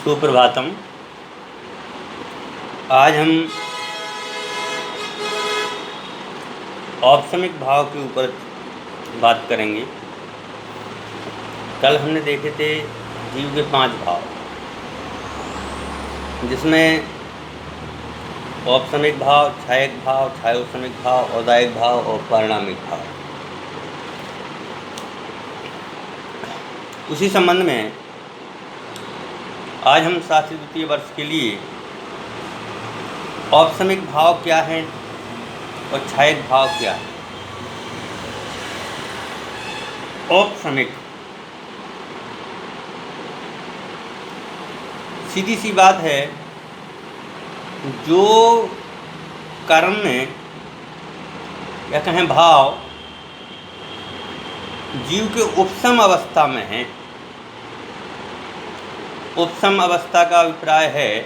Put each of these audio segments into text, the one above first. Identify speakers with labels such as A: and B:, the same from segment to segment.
A: सुप्रभातम। आज हम औपसमिक भाव के ऊपर बात करेंगे। कल हमने देखे थे जीव के 5 भाव, जिसमें औपसमिक भाव, छायक भाव, छायोपसमिक भाव, औदायिक भाव और परिणामिक भाव। उसी संबंध में आज हम शास्त्री द्वितीय वर्ष के लिए औपसमिक भाव क्या है और छायक भाव क्या है। औपसमिक, सीधी सी बात है, जो कर्म में या कहें भाव जीव के उपसम अवस्था में हैं। उपसम अवस्था का अभिप्राय है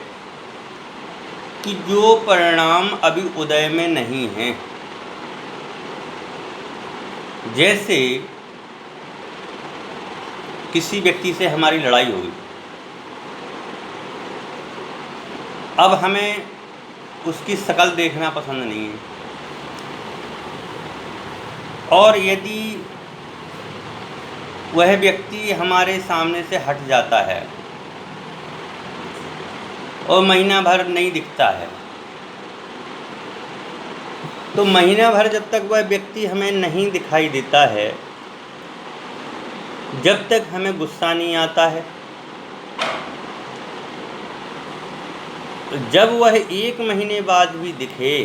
A: कि जो परिणाम अभी उदय में नहीं हैं। जैसे किसी व्यक्ति से हमारी लड़ाई हो गई, अब हमें उसकी शकल देखना पसंद नहीं है, और यदि वह व्यक्ति हमारे सामने से हट जाता है और महीना भर नहीं दिखता है, तो महीना भर जब तक वह व्यक्ति हमें नहीं दिखाई देता है, जब तक हमें गुस्सा नहीं आता है। जब वह 1 महीने बाद भी दिखे,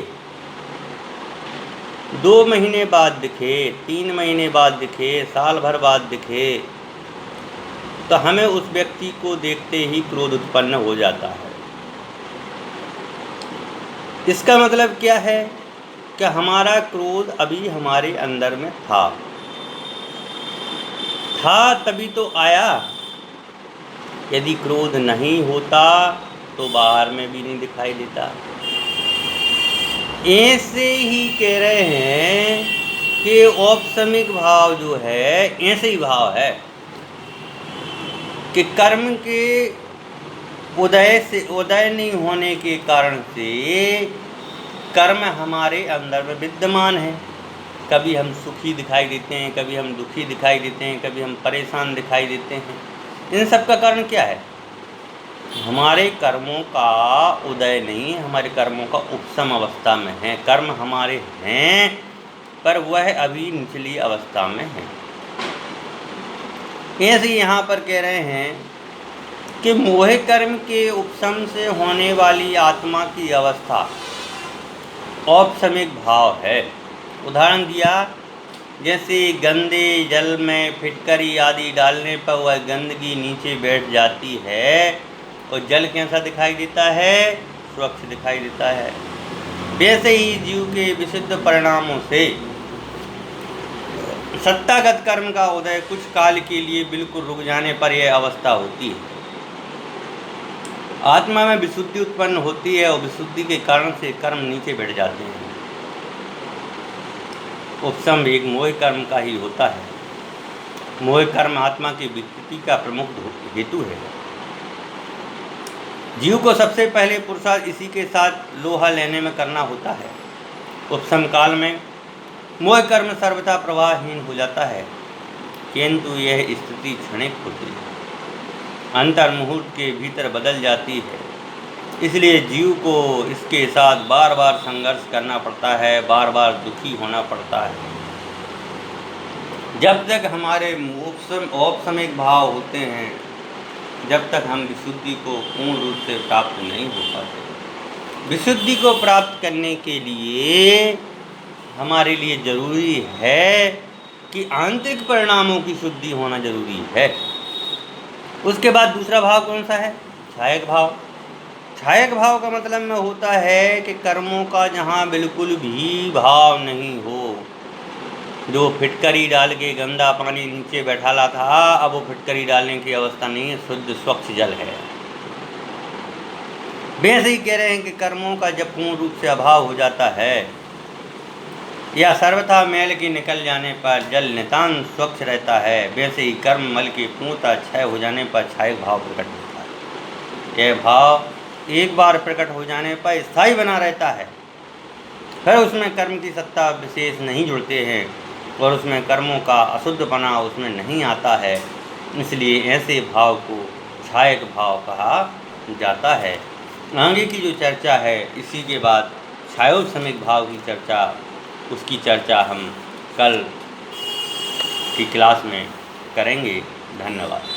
A: 2 महीने बाद दिखे, 3 महीने बाद दिखे, साल भर बाद दिखे, तो हमें उस व्यक्ति को देखते ही क्रोध उत्पन्न हो जाता है। इसका मतलब क्या है कि हमारा क्रोध अभी हमारे अंदर में था तभी तो आया। यदि क्रोध नहीं होता तो बाहर में भी नहीं दिखाई देता। ऐसे ही कह रहे हैं कि औपसमिक भाव जो है ऐसे ही भाव है कि कर्म के उदय नहीं होने के कारण से कर्म हमारे अंदर में विद्यमान है। कभी हम सुखी दिखाई देते हैं, कभी हम दुखी दिखाई देते हैं, कभी हम परेशान दिखाई देते हैं। इन सब का कारण क्या है? हमारे कर्मों का उदय नहीं, हमारे कर्मों का उपसम अवस्था में है। कर्म हमारे हैं पर वह अभी निचली अवस्था में है। ऐसे यहाँ पर कह रहे हैं कि मोह कर्म के उपसम से होने वाली आत्मा की अवस्था औपसमिक भाव है। उदाहरण दिया, जैसे गंदे जल में फिटकरी आदि डालने पर वह गंदगी नीचे बैठ जाती है और जल कैसा दिखाई देता है? स्वच्छ दिखाई देता है। वैसे ही जीव के विशुद्ध परिणामों से सत्तागत कर्म का उदय कुछ काल के लिए बिल्कुल रुक जाने पर यह अवस्था होती है। आत्मा में विशुद्धि उत्पन्न होती है और विशुद्धि के कारण से कर्म नीचे बैठ जाते हैं। उपसम एक मोह कर्म का ही होता है। मोह कर्म आत्मा की विकृति का प्रमुख हेतु है। जीव को सबसे पहले पुरुषार्थ इसी के साथ लोहा लेने में करना होता है। उपसम काल में मोह कर्म सर्वथा प्रवाहहीन हो जाता है, किंतु यह स्थिति क्षणिक होती है, अंतर्मुहूर्त के भीतर बदल जाती है। इसलिए जीव को इसके साथ बार बार संघर्ष करना पड़ता है, बार बार दुखी होना पड़ता है। जब तक हमारे औपसमिक भाव होते हैं, जब तक हम विशुद्धि को पूर्ण रूप से प्राप्त नहीं हो पाते। विशुद्धि को प्राप्त करने के लिए हमारे लिए जरूरी है कि आंतरिक परिणामों की शुद्धि होना जरूरी है। उसके बाद दूसरा भाव कौन सा है? छायक भाव। छायक भाव का मतलब में होता है कि कर्मों का जहाँ बिल्कुल भी भाव नहीं हो। जो फिटकरी डाल के गंदा पानी नीचे बैठाला था, अब वो फिटकरी डालने की अवस्था नहीं है, शुद्ध स्वच्छ जल है। वैसे ही कह रहे हैं कि कर्मों का जब पूर्ण रूप से अभाव हो जाता है या सर्वथा मैल के निकल जाने पर जल नितांत स्वच्छ रहता है, वैसे ही कर्म मल के पूर्णतः क्षय हो जाने पर छायक भाव प्रकट होता है। यह भाव एक बार प्रकट हो जाने पर स्थायी बना रहता है, फिर उसमें कर्म की सत्ता विशेष नहीं जुड़ते हैं और उसमें कर्मों का अशुद्धपना उसमें नहीं आता है। इसलिए ऐसे भाव को छायक भाव कहा जाता है। आगे की जो चर्चा है, इसी के बाद छायोपशमिक भाव की चर्चा, उसकी चर्चा हम कल की क्लास में करेंगे। धन्यवाद।